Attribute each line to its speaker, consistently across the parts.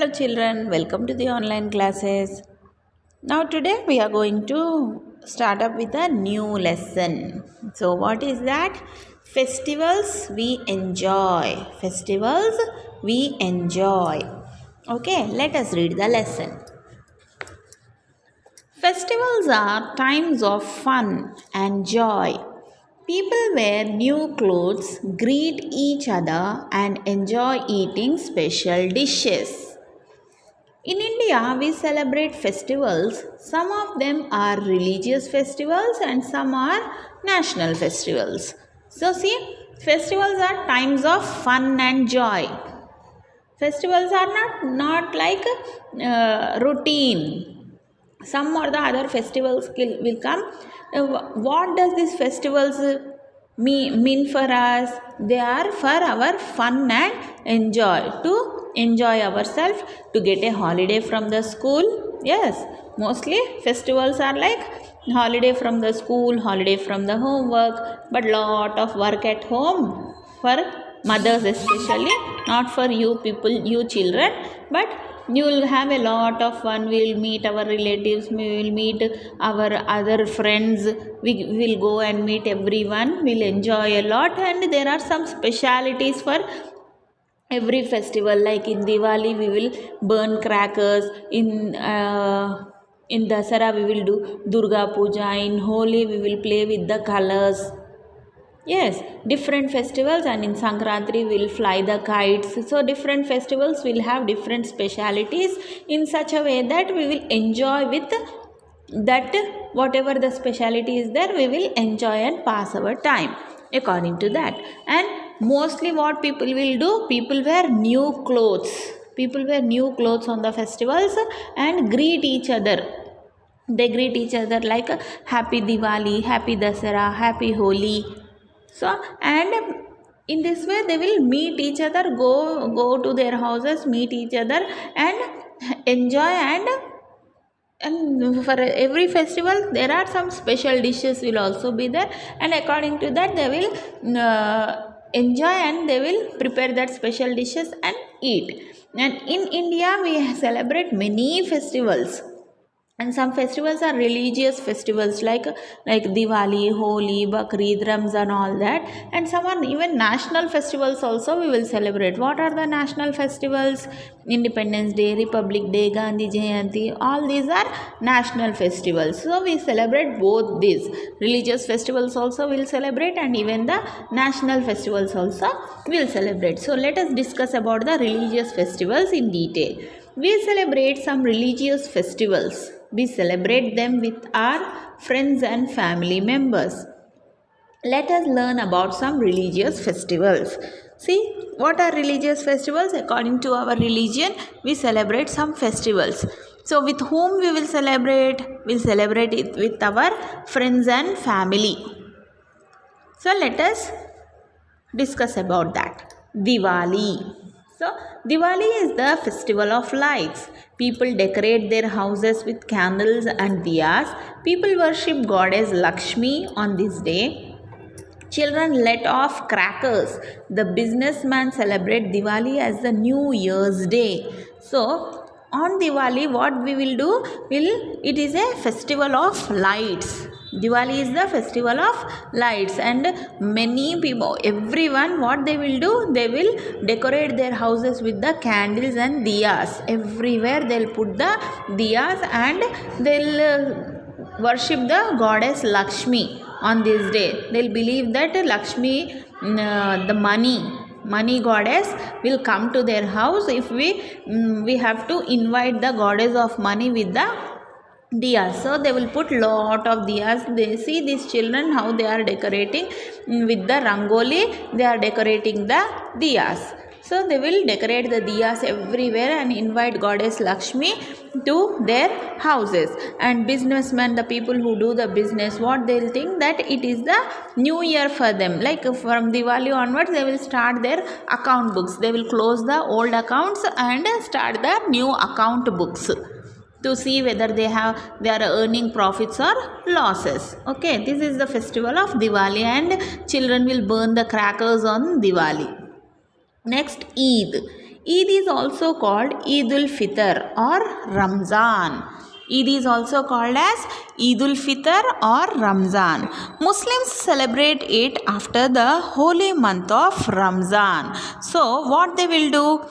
Speaker 1: Hello children, welcome to the online classes. Now today we are going to start up with a new lesson. So what is that? Festivals we enjoy. Festivals we enjoy. Okay, let us read the lesson. Festivals are times of fun and joy. People wear new clothes, greet each other, and enjoy eating special dishes. In India, we celebrate festivals. Some of them are religious festivals and some are national festivals. So, see, festivals are times of fun and joy. Festivals are not like routine. Some or the other festivals will come. What does these festivals mean for us? They are for our fun and to enjoy ourselves, to get a holiday from the school. Yes, mostly festivals are like holiday from the school, holiday from the homework, but lot of work at home for mothers especially, not for you people, you children, but you will have a lot of fun. We will meet our relatives, we will meet our other friends, we will go and meet everyone, we will enjoy a lot. And there are some specialities for every festival, like in Diwali we will burn crackers, in Dasara we will do Durga Puja, in Holi we will play with the colors. Yes, different festivals, and in Sankranti we'll fly the kites. So different festivals will have different specialities in such a way that we will enjoy with that. Whatever the speciality is there, we will enjoy and pass our time according to that. And mostly what people will do, people wear new clothes. People wear new clothes on the festivals and greet each other. They greet each other like Happy Diwali, Happy Dasara, Happy Holi. So, and in this way they will meet each other, go to their houses, meet each other and enjoy. And for every festival there are some special dishes will also be there, and according to that they will enjoy and they will prepare that special dishes and eat. And in India we celebrate many festivals, and some festivals are religious festivals like Diwali, Holi, Bakrid, Ramzan, all that. And some are even national festivals also we will celebrate. What are the national festivals? Independence Day, Republic Day, Gandhi Jayanti, all these are national festivals. So we celebrate both these. Religious festivals also will celebrate, and even the national festivals also will celebrate. So let us discuss about the religious festivals in detail. We celebrate some religious festivals. We celebrate them with our friends and family members. Let us learn about some religious festivals. See, what are religious festivals? According to our religion, we celebrate some festivals. So, with whom we will celebrate? We'll celebrate it with our friends and family. So, let us discuss about that. Diwali. So, Diwali is the festival of lights. People decorate their houses with candles and diyas. People worship goddess Lakshmi on this day. Children let off crackers. The businessmen celebrate Diwali as the New Year's Day. So, on Diwali, what we will do? It is a festival of lights. Diwali is the festival of lights, and many people, everyone, what they will do? They will decorate their houses with the candles and diyas. Everywhere they'll put the diyas and they'll worship the goddess Lakshmi on this day. They'll believe that Lakshmi, the money goddess, will come to their house if we have to invite the goddess of money with the diyas. So they will put lot of diyas. They see these children how they are decorating with the rangoli. They are decorating the diyas. So they will decorate the diyas everywhere and invite goddess Lakshmi to their houses. And businessmen, the people who do the business, what they will think that it is the new year for them. Like from Diwali onwards, they will start their account books. They will close the old accounts and start the new account books to see whether they are earning profits or losses. Okay, this is the festival of Diwali, and children will burn the crackers on Diwali. Next, Eid. Eid is also called Eid ul-Fitr or Ramzan. Eid is also called as Eid ul-Fitr or Ramzan. Muslims celebrate it after the holy month of Ramzan. So what they will do?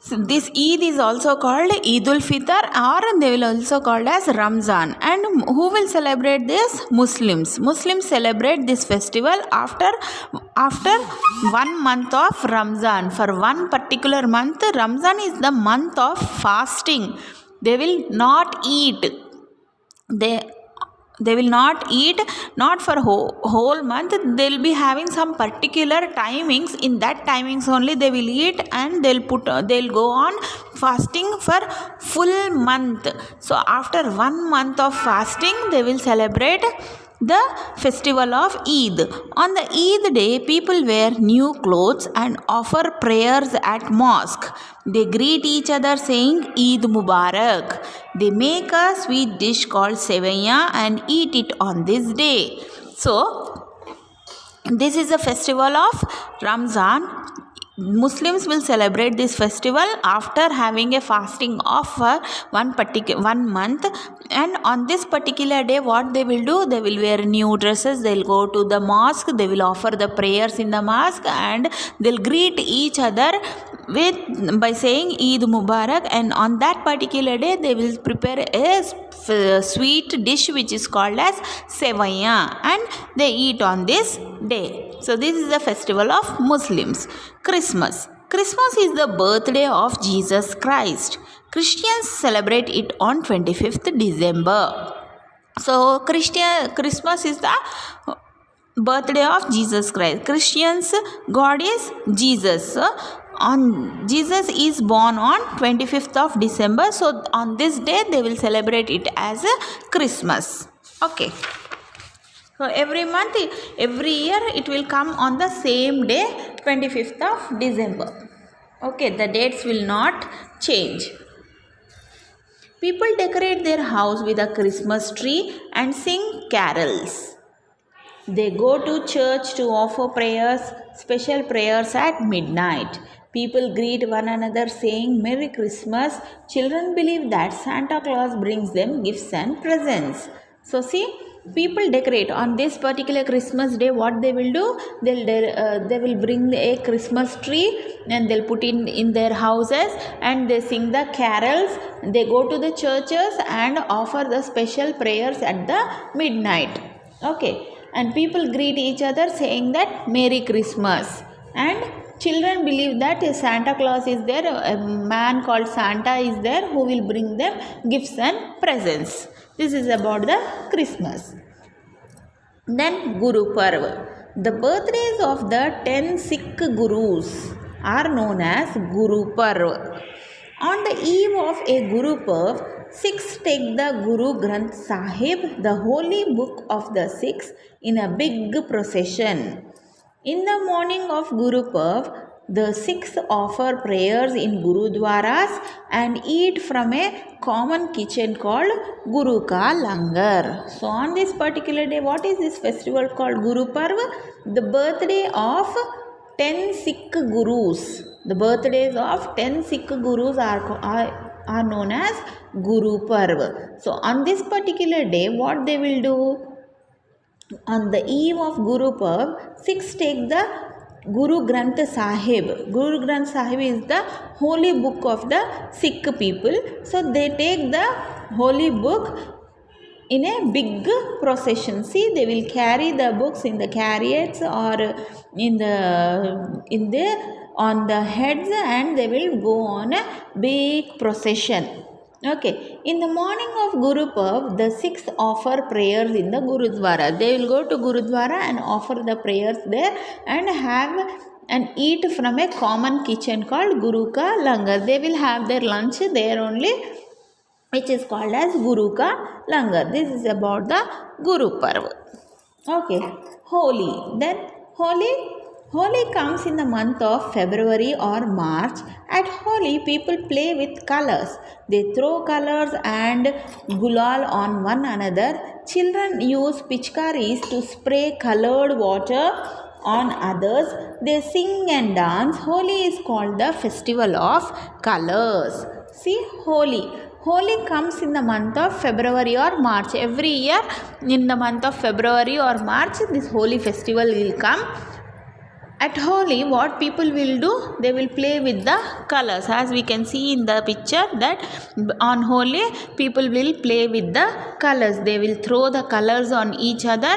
Speaker 1: So this Eid is also called Eid ul-Fitr or they will also called as Ramzan. And who will celebrate this? Muslims. Muslims celebrate this festival after 1 month of Ramzan. For one particular month, Ramzan is the month of fasting. They will not eat. They will not eat, not for whole month. They will be having some particular timings. In that timings only they will eat, and they'll go on fasting for full month. So after 1 month of fasting, they will celebrate the festival of Eid. On the Eid day, people wear new clothes and offer prayers at mosque. They greet each other saying Eid Mubarak. They make a sweet dish called sevaiya and eat it on this day. So this is the festival of Ramzan. Muslims will celebrate this festival after having a fasting of 1 month, and on this particular day what they will do, they will wear new dresses, they'll go to the mosque, they will offer the prayers in the mosque, and they'll greet each other by saying Eid Mubarak. And on that particular day they will prepare a sweet dish which is called as sevaiya, and they eat on this day. So this is the festival of Muslims. Christmas is the birthday of Jesus Christ. Christians celebrate it on 25th December. So Christmas is the birthday of Jesus Christ. Christians, God is Jesus. Jesus is born on 25th of December. So on this day they will celebrate it as a Christmas. Okay. So every month, every year it will come on the same day, 25th of December. Okay, the dates will not change. People decorate their house with a Christmas tree and sing carols. They go to church to offer prayers, special prayers at midnight. People greet one another saying Merry Christmas. Children believe that Santa Claus brings them gifts and presents. So see, people decorate on this particular Christmas day. What they will do, they will bring a Christmas tree and they'll put in their houses, and they sing the carols. They go to the churches and offer the special prayers at the midnight. Okay, and people greet each other saying that Merry Christmas. And children believe that a Santa Claus is there, a man called Santa is there who will bring them gifts and presents. This is about the Christmas. Then Guru Parva. The birthdays of the 10 Sikh Gurus are known as Guru Parva. On the eve of a Guru Parv, Sikhs take the Guru Granth Sahib, the holy book of the Sikhs, in a big procession. In the morning of Guru Parv, the Sikhs offer prayers in Gurudwaras and eat from a common kitchen called Guru Ka Langar. So on this particular day, what is this festival called? Guru Parva, the birthday of 10 Sikh Gurus. The birthdays of 10 Sikh Gurus are known as Guru Parva. So on this particular day, what they will do? On the eve of Guru Parv, Sikhs take the Guru Granth Sahib. Guru Granth Sahib is the holy book of the Sikh people. So they take the holy book in a big procession. See, they will carry the books in the chariots or on the heads, and they will go on a big procession. Okay, in the morning of Guru Parv, the Sikhs offer prayers in the Gurudwara. They will go to Gurudwara and offer the prayers there and have and eat from a common kitchen called Guru Ka Langar. They will have their lunch there only, which is called as Guru Ka Langar. This is about the Guru Parv. Okay, Holi. Then Holi comes in the month of February or March. At Holi, people play with colors. They throw colors and gulal on one another. Children use pichkaris to spray colored water on others. They sing and dance. Holi is called the festival of colors. See, Holi comes in the month of February or March. Every year in the month of February or March, this Holi festival will come. At Holi, what people will do? They will play with the colors. As we can see in the picture that on Holi, people will play with the colors. They will throw the colors on each other.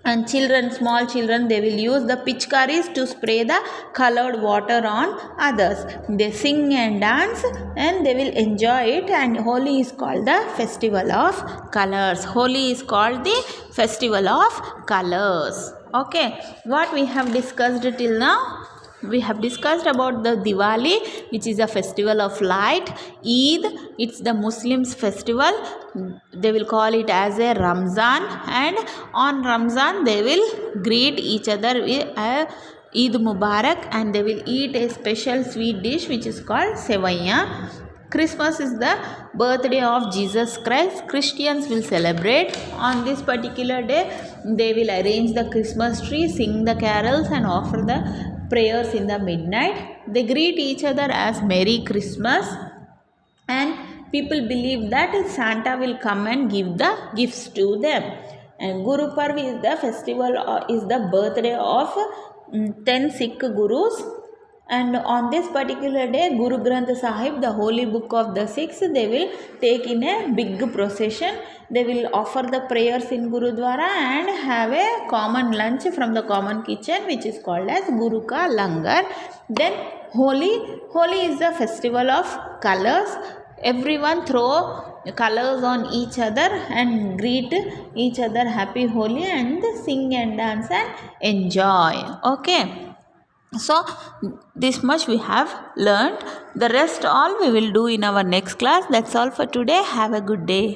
Speaker 1: And children, small children, they will use the pitchkaris to spray the colored water on others. They sing and dance and they will enjoy it, and Holi is called the festival of colors. Holi is called the festival of colors. Okay, what we have discussed till now? We have discussed about the Diwali, which is a festival of light. Eid, it's the Muslims festival. They will call it as a Ramzan, and on Ramzan they will greet each other with Eid Mubarak, and they will eat a special sweet dish which is called Sevaiya. Christmas is the birthday of Jesus Christ. Christians will celebrate on this particular day. They will arrange the Christmas tree, sing the carols, and offer the prayers in the midnight. They greet each other as Merry Christmas, and people believe that Santa will come and give the gifts to them. And Guru Parv is the festival, is the birthday of 10 Sikh Gurus. And on this particular day, Guru Granth Sahib, the holy book of the Sikhs, they will take in a big procession. They will offer the prayers in Gurudwara and have a common lunch from the common kitchen, which is called as Guru Ka Langar. Then Holi is the festival of colors. Everyone throw colors on each other and greet each other happy Holi and sing and dance and enjoy. Okay. So this much we have learned. The rest all we will do in our next class. That's all for today. Have a good day.